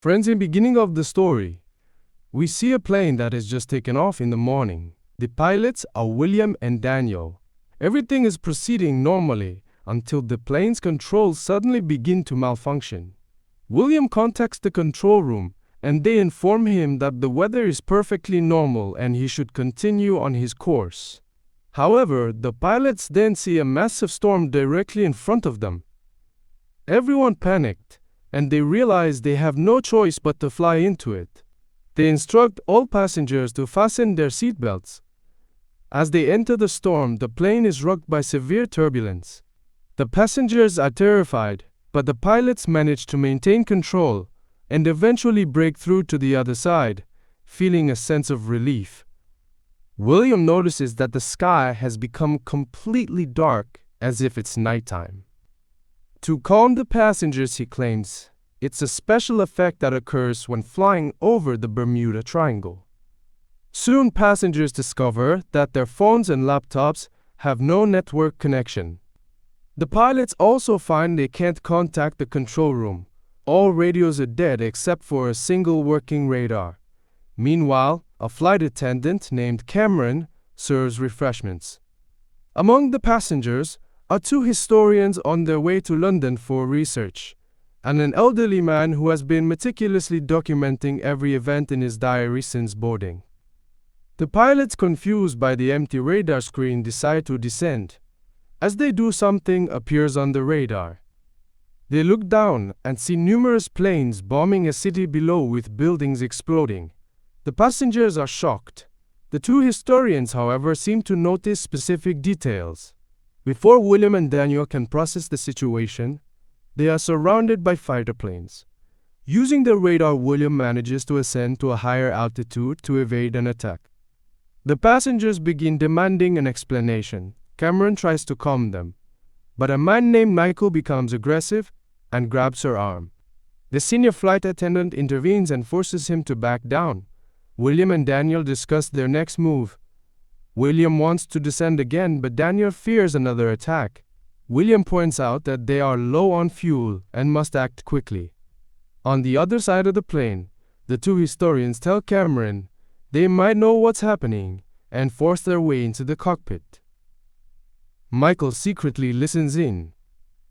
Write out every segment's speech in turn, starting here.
Friends, in the beginning of the story, we see a plane that has just taken off in the morning. The pilots are William and Daniel. Everything is proceeding normally until the plane's controls suddenly begin to malfunction. William contacts the control room and they inform him that the weather is perfectly normal and he should continue on his course. However, the pilots then see a massive storm directly in front of them. Everyone panicked and they realize they have no choice but to fly into it. They instruct all passengers to fasten their seatbelts. As they enter the storm, the plane is rocked by severe turbulence. The passengers are terrified, but the pilots manage to maintain control and eventually break through to the other side, feeling a sense of relief. William notices that the sky has become completely dark, as if it's nighttime. To calm the passengers, he claims, it's a special effect that occurs when flying over the Bermuda Triangle. Soon passengers discover that their phones and laptops have no network connection. The pilots also find they can't contact the control room. All radios are dead except for a single working radar. Meanwhile, a flight attendant named Cameron serves refreshments. Among the passengers are two historians on their way to London for research, and an elderly man who has been meticulously documenting every event in his diary since boarding. The pilots, confused by the empty radar screen, decide to descend. As they do, something appears on the radar. They look down and see numerous planes bombing a city below with buildings exploding. The passengers are shocked. The two historians, however, seem to notice specific details. Before William and Daniel can process the situation, they are surrounded by fighter planes. Using the radar, William manages to ascend to a higher altitude to evade an attack. The passengers begin demanding an explanation. Cameron tries to calm them, but a man named Michael becomes aggressive and grabs her arm. The senior flight attendant intervenes and forces him to back down. William and Daniel discuss their next move. William wants to descend again, but Daniel fears another attack. William points out that they are low on fuel and must act quickly. On the other side of the plane, the two historians tell Cameron they might know what's happening and force their way into the cockpit. Michael secretly listens in.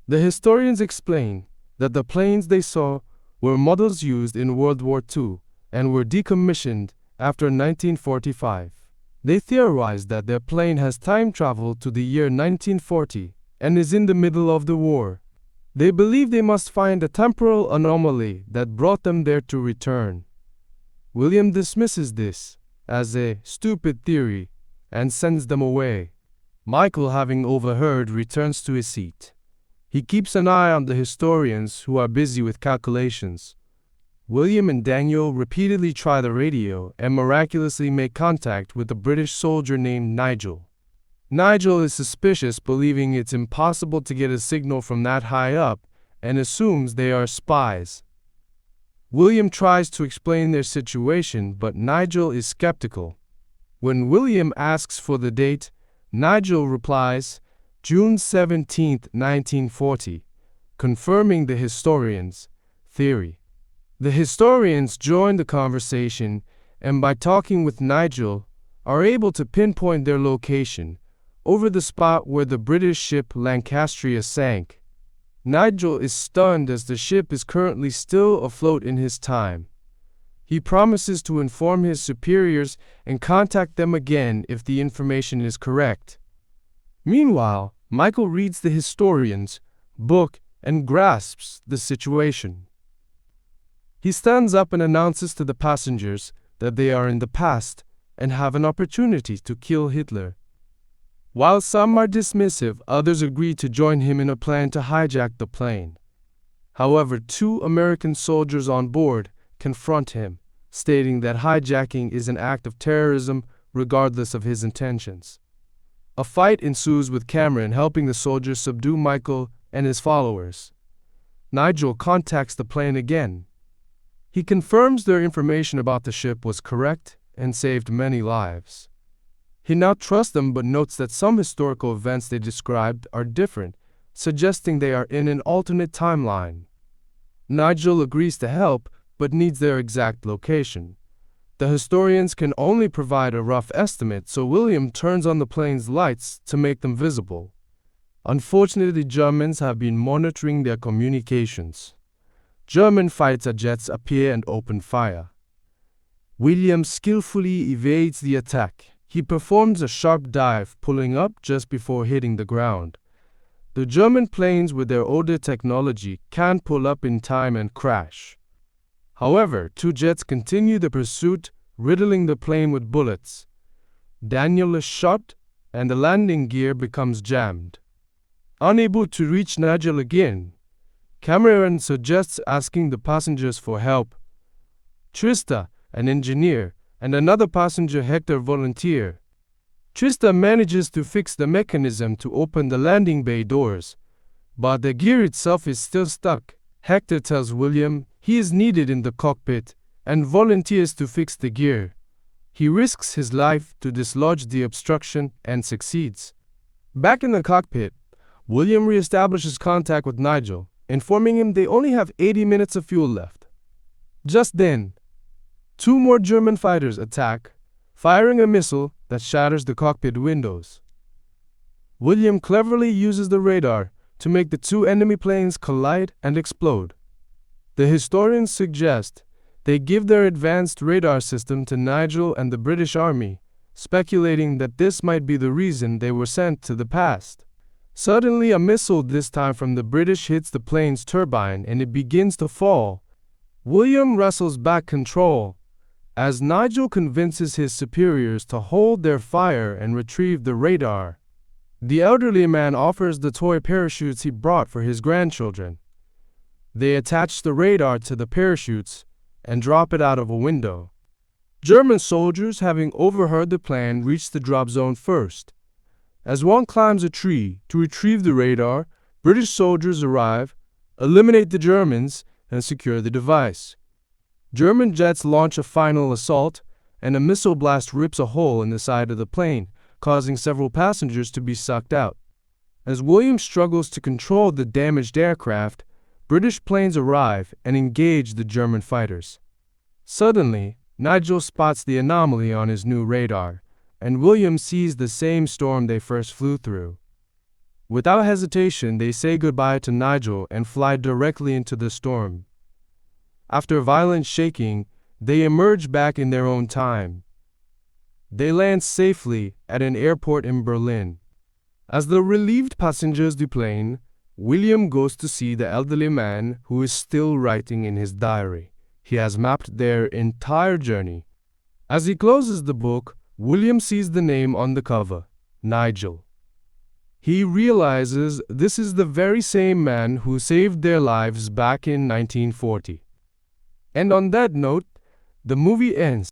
The historians explain that the planes they saw were models used in World War II and were decommissioned after 1945. They theorize that their plane has time traveled to the year 1940 and is in the middle of the war. They believe they must find a temporal anomaly that brought them there to return. William dismisses this as a stupid theory and sends them away. Michael, having overheard, returns to his seat. He keeps an eye on the historians who are busy with calculations. William and Daniel repeatedly try the radio and miraculously make contact with a British soldier named Nigel. Nigel is suspicious, believing it's impossible to get a signal from that high up, and assumes they are spies. William tries to explain their situation, but Nigel is skeptical. When William asks for the date, Nigel replies, June 17, 1940, confirming the historians' theory. The historians join the conversation and, by talking with Nigel, are able to pinpoint their location over the spot where the British ship Lancastria sank. Nigel is stunned as the ship is currently still afloat in his time. He promises to inform his superiors and contact them again if the information is correct. Meanwhile, Michael reads the historian's book and grasps the situation. He stands up and announces to the passengers that they are in the past and have an opportunity to kill Hitler. While some are dismissive, others agree to join him in a plan to hijack the plane. However, two American soldiers on board confront him, stating that hijacking is an act of terrorism regardless of his intentions. A fight ensues with Cameron helping the soldiers subdue Michael and his followers. Nigel contacts the plane again. He confirms their information about the ship was correct and saved many lives. He now trusts them, but notes that some historical events they described are different, suggesting they are in an alternate timeline. Nigel agrees to help, but needs their exact location. The historians can only provide a rough estimate, so William turns on the plane's lights to make them visible. Unfortunately, Germans have been monitoring their communications. German fighter jets appear and open fire. William skillfully evades the attack. He performs a sharp dive, pulling up just before hitting the ground. The German planes, with their older technology, can't pull up in time and crash. However, two jets continue the pursuit, riddling the plane with bullets. Daniel is shot, and the landing gear becomes jammed. Unable to reach Nigel again, Cameron suggests asking the passengers for help. Trista, an engineer, and another passenger, Hector, volunteer. Trista manages to fix the mechanism to open the landing bay doors, but the gear itself is still stuck. Hector tells William he is needed in the cockpit and volunteers to fix the gear. He risks his life to dislodge the obstruction and succeeds. Back in the cockpit, William reestablishes contact with Nigel, informing him they only have 80 minutes of fuel left. Just then, two more German fighters attack, firing a missile that shatters the cockpit windows. William cleverly uses the radar to make the two enemy planes collide and explode. The historians suggest they give their advanced radar system to Nigel and the British Army, speculating that this might be the reason they were sent to the past. Suddenly, a missile, this time from the British, hits the plane's turbine and it begins to fall. William wrestles back control as Nigel convinces his superiors to hold their fire and retrieve the radar. The elderly man offers the toy parachutes he brought for his grandchildren. They attach the radar to the parachutes and drop it out of a window. German soldiers, having overheard the plan, reach the drop zone first. As one climbs a tree to retrieve the radar, British soldiers arrive, eliminate the Germans, and secure the device. German jets launch a final assault, and a missile blast rips a hole in the side of the plane, causing several passengers to be sucked out. As William struggles to control the damaged aircraft, British planes arrive and engage the German fighters. Suddenly, Nigel spots the anomaly on his new radar, and William sees the same storm they first flew through. Without hesitation, they say goodbye to Nigel and fly directly into the storm. After violent shaking, they emerge back in their own time. They land safely at an airport in Berlin. As the relieved passengers deplane, William goes to see the elderly man who is still writing in his diary. He has mapped their entire journey. As he closes the book, William sees the name on the cover, Nigel. He realizes this is the very same man who saved their lives back in 1940. And on that note, the movie ends.